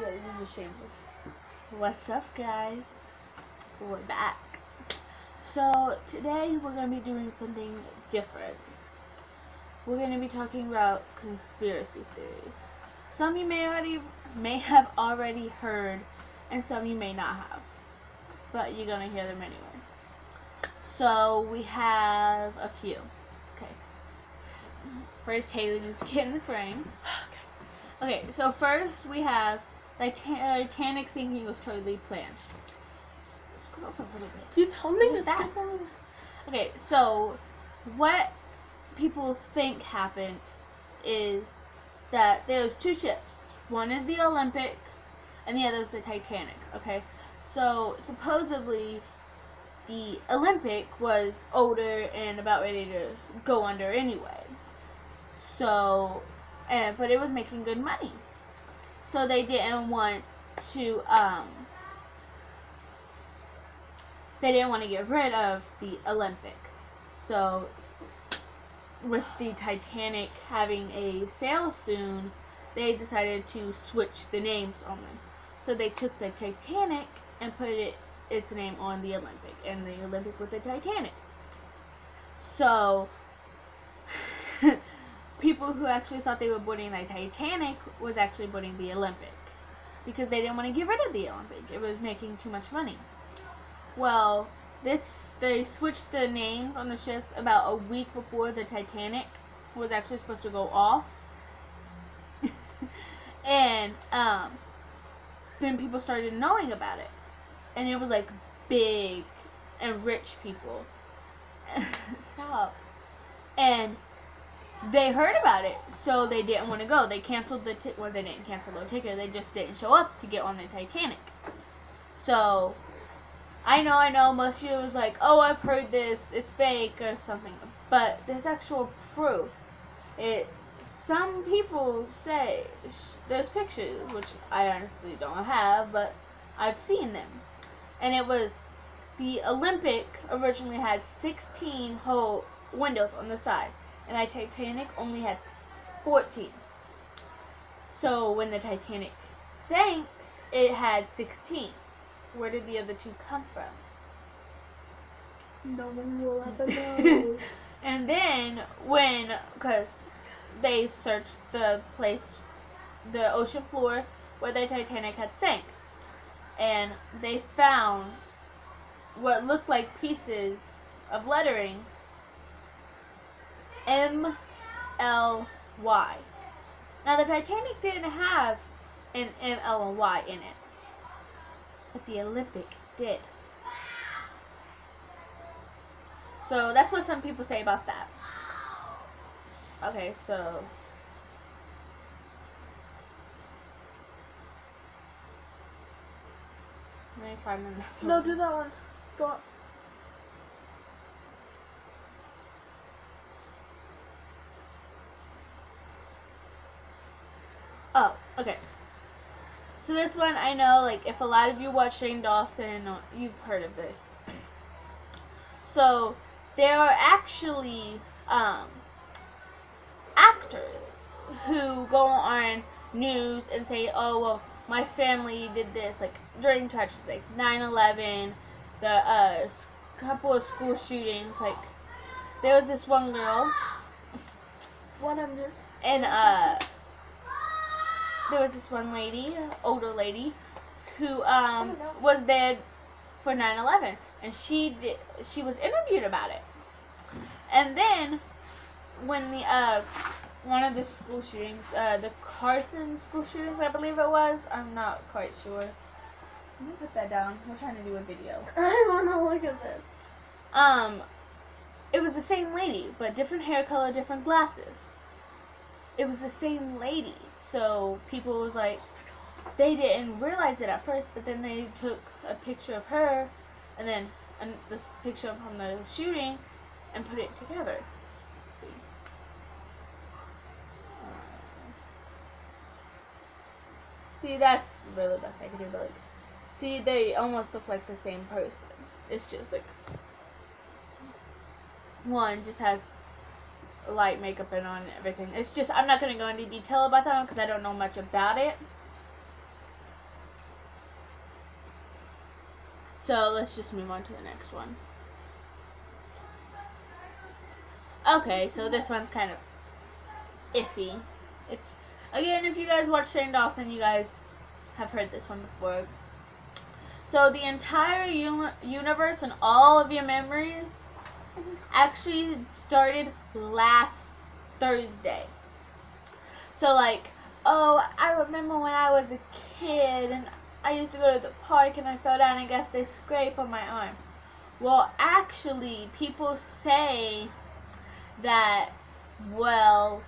this is shameful. What's up, guys? We're back. So today we're gonna be doing something different. We're gonna be talking about conspiracy theories. Some you may have already heard, and some you may not have, but you're gonna hear them anyway. So we have a few. Okay. First, Haley needs to get in the frame. Okay, so first we have Titanic sinking was totally planned. Scroll up a little bit. You told me to skip on. Okay, so what people think happened is that there's two ships. One is the Olympic, and the other is the Titanic. Okay, so supposedly the Olympic was older and about ready to go under anyway. So, but it was making good money. So they didn't want to get rid of the Olympic. So with the Titanic having a sail soon, they decided to switch the names on them. So they took the Titanic and put its name on the Olympic, and the Olympic with the Titanic. So people who actually thought they were boarding the Titanic was actually boarding the Olympic, because they didn't want to get rid of the Olympic. It was making too much money. Well, they switched the names on the ships about a week before the Titanic was actually supposed to go off. And then people started knowing about it, and it was like big and rich people. Stop. And they heard about it, so they didn't want to go. They canceled they didn't cancel the ticket. They just didn't show up to get on the Titanic. So I know, most of you was like, oh, I've heard this, it's fake or something. But there's actual proof. Some people say there's pictures, which I honestly don't have, but I've seen them. And it was, the Olympic originally had 16 whole windows on the side, and the Titanic only had 14. So when the Titanic sank, it had 16. Where did the other two come from? No one will ever know. And then because they searched the ocean floor where the Titanic had sank, and they found what looked like pieces of lettering, MLY. Now the Titanic didn't have an MLY in it, but the Olympic did. So that's what some people say about that. Okay, so let me find another. No, do that one. Go on. Oh, okay. So this one, I know, like, if a lot of you watch Shane Dawson, you've heard of this. So there are actually actors who go on news and say, oh, well, my family did this, like, during tragedies, like 9/11, the couple of school shootings. Like, there was this one girl, and there was this one lady, older lady, who was there for 9/11, and she was interviewed about it. And then when the one of the school shootings, the Carson school shootings, I believe it was, I'm not quite sure. Let me put that down. We're trying to do a video. I wanna look at this. It was the same lady, but different hair color, different glasses. It was the same lady. So people was like, they didn't realize it at first, but then they took a picture of her and then this picture from the shooting and put it together. Let's see. See, that's really the best I can do, but like, see, they almost look like the same person. It's just like, one just has light makeup and on and everything. It's just, I'm not going to go into detail about that one because I don't know much about it. So let's just move on to the next one. Okay, so this one's kind of iffy. Again, if you guys watch Shane Dawson, you guys have heard this one before. So the entire universe and all of your memories actually started last Thursday. So like, oh, I remember when I was a kid and I used to go to the park and I fell down and got this scrape on my arm. Well, actually, people say that, well,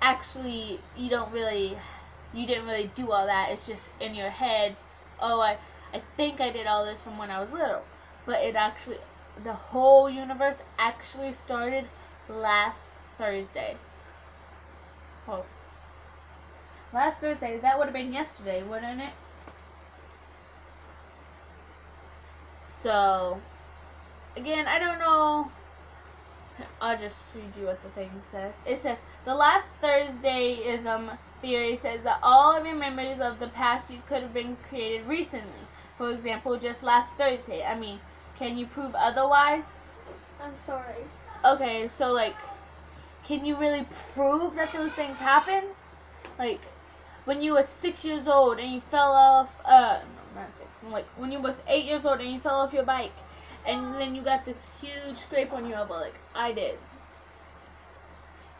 actually, you didn't really do all that. It's just in your head. Oh, I think I did all this from when I was little. But it actually, the whole universe actually started last Thursday. Oh. Last Thursday, that would have been yesterday, wouldn't it? So, again, I don't know. I'll just read you what the thing says. It says, the last Thursdayism theory says that all of your memories of the past you could have been created recently. For example, just last Thursday. I mean, can you prove otherwise? I'm sorry. Okay, so like, can you really prove that those things happened? Like, when you were 6 years old and you fell off, no, not 6, like, when you was 8 years old and you fell off your bike, and then you got this huge scrape on your elbow, like I did.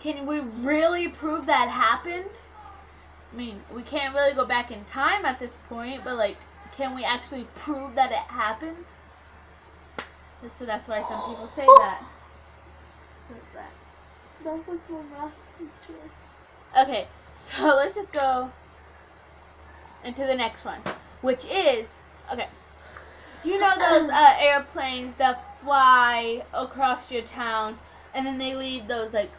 Can we really prove that happened? I mean, we can't really go back in time at this point, but like, can we actually prove that it happened? So that's why some people say that. What's that? That was my math teacher. Okay, so let's just go into the next one, which is, okay, you know those airplanes that fly across your town, and then they leave those like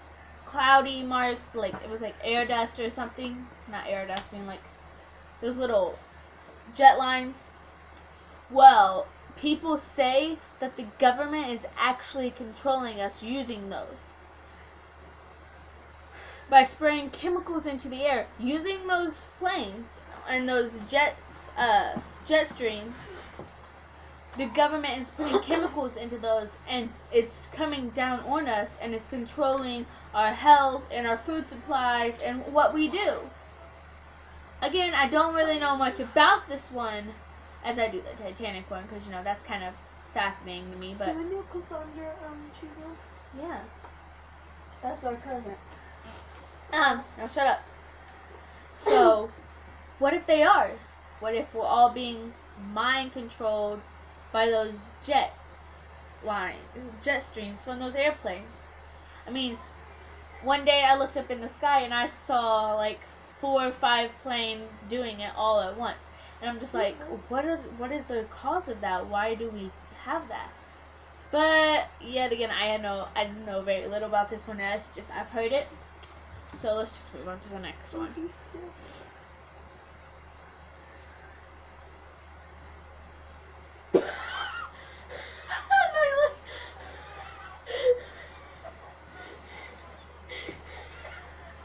cloudy marks, like it was like air dust or something. Not air dust, I mean like those little jet lines. Well, people say that the government is actually controlling us using those by spraying chemicals into the air, using those planes and those jet streams. The government is putting chemicals into those, and it's coming down on us, and it's controlling our health and our food supplies and what we do. Again, I don't really know much about this one as I do the Titanic one, because, you know, that's kind of fascinating to me, but... Can we do Cassandra Chico? Yeah. That's our cousin. Now shut up. So, what if they are? What if we're all being mind-controlled by those jet streams from those airplanes? I mean, one day I looked up in the sky and I saw like 4 or 5 planes doing it all at once, and I'm just like, what is the cause of that? Why do we have that? But yet again, I know very little about this one. It's just I've heard it. So let's just move on to the next one.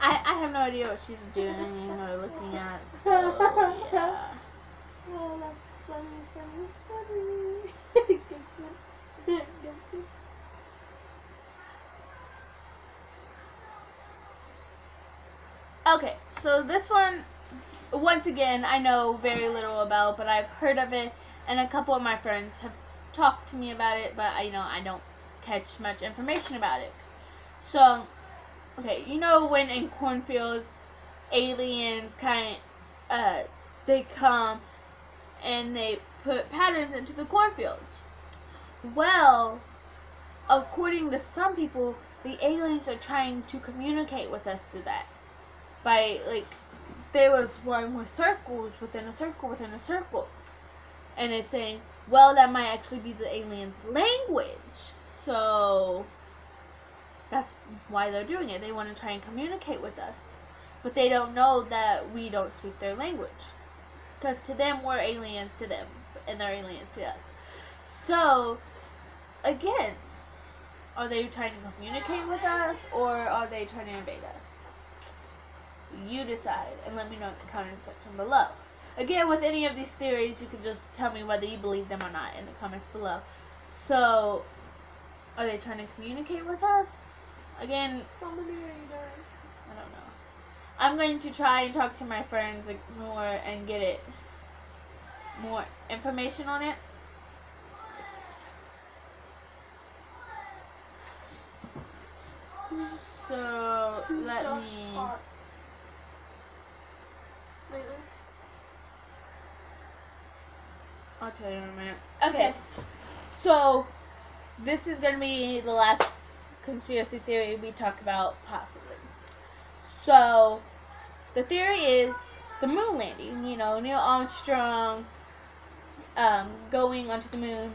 I have no idea what she's doing or looking at, so yeah. Oh, that's funny. Gets it. Okay, so this one, once again, I know very little about, but I've heard of it, and a couple of my friends have talked to me about it, but I don't catch much information about it. So, okay, you know when in cornfields, aliens they come and they put patterns into the cornfields. Well, according to some people, the aliens are trying to communicate with us through that. By, like, there was one with circles within a circle within a circle. And it's saying, well, that might actually be the aliens' language. So, that's why they're doing it. They want to try and communicate with us. But they don't know that we don't speak their language. Because to them, we're aliens to them. And they're aliens to us. So, again, are they trying to communicate with us, or are they trying to invade us? You decide, and let me know in the comment section below. again, with any of these theories, you can just tell me whether you believe them or not in the comments below. So, are they trying to communicate with us? Again, I don't know. I'm going to try and talk to my friends more and get more information on it. So, let me... I'll tell you in a minute. Okay. So, this is going to be the last conspiracy theory we talk about, possibly. So, the theory is the moon landing. You know, Neil Armstrong going onto the moon.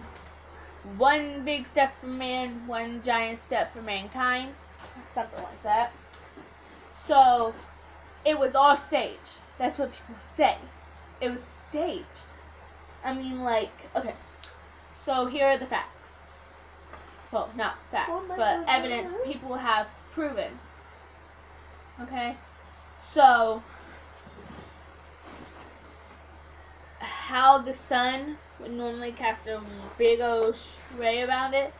One big step for man, one giant step for mankind. Something like that. So, it was all staged. That's what people say. It was staged. I mean, like, okay. So, here are the facts. Well, not facts, but evidence people have proven. Okay? So, how the sun would normally cast a big old ray around it.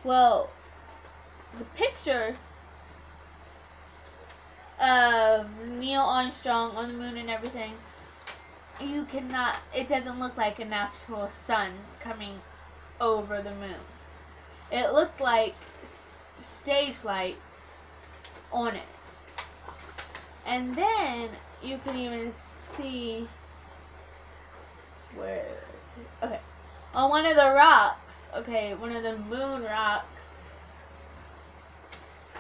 Well, the picture of Neil Armstrong on the moon and everything, it doesn't look like a natural sun coming over the moon. It looks like stage lights on it. And then you can even see on one of the rocks, one of the moon rocks,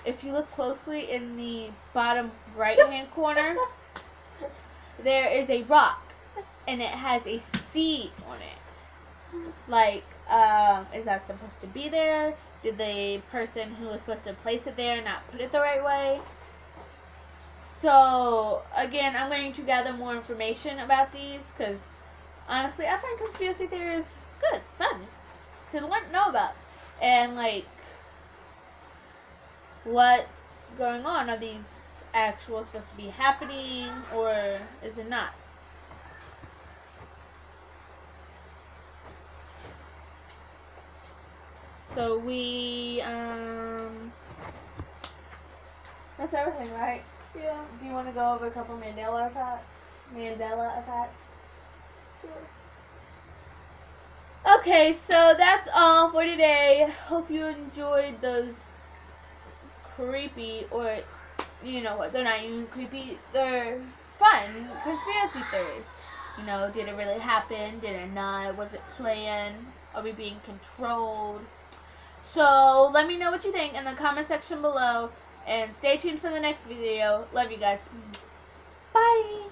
if you look closely in the bottom right hand corner, there is a rock and it has a seed on it. Like, is that supposed to be there? Did the person who was supposed to place it there not put it the right way? So, again, I'm going to gather more information about these, because, honestly, I find conspiracy theories good, fun, to know about. And, like, what's going on? Are these actual supposed to be happening, or is it not? So that's everything, right? Yeah. Do you want to go over a couple Mandela effects? Sure. Okay, so that's all for today. Hope you enjoyed those creepy, or you know what, they're not even creepy, they're fun conspiracy theories. You know, did it really happen? Did it not? Was it planned? Are we being controlled? So let me know what you think in the comment section below, and stay tuned for the next video. Love you guys. Bye.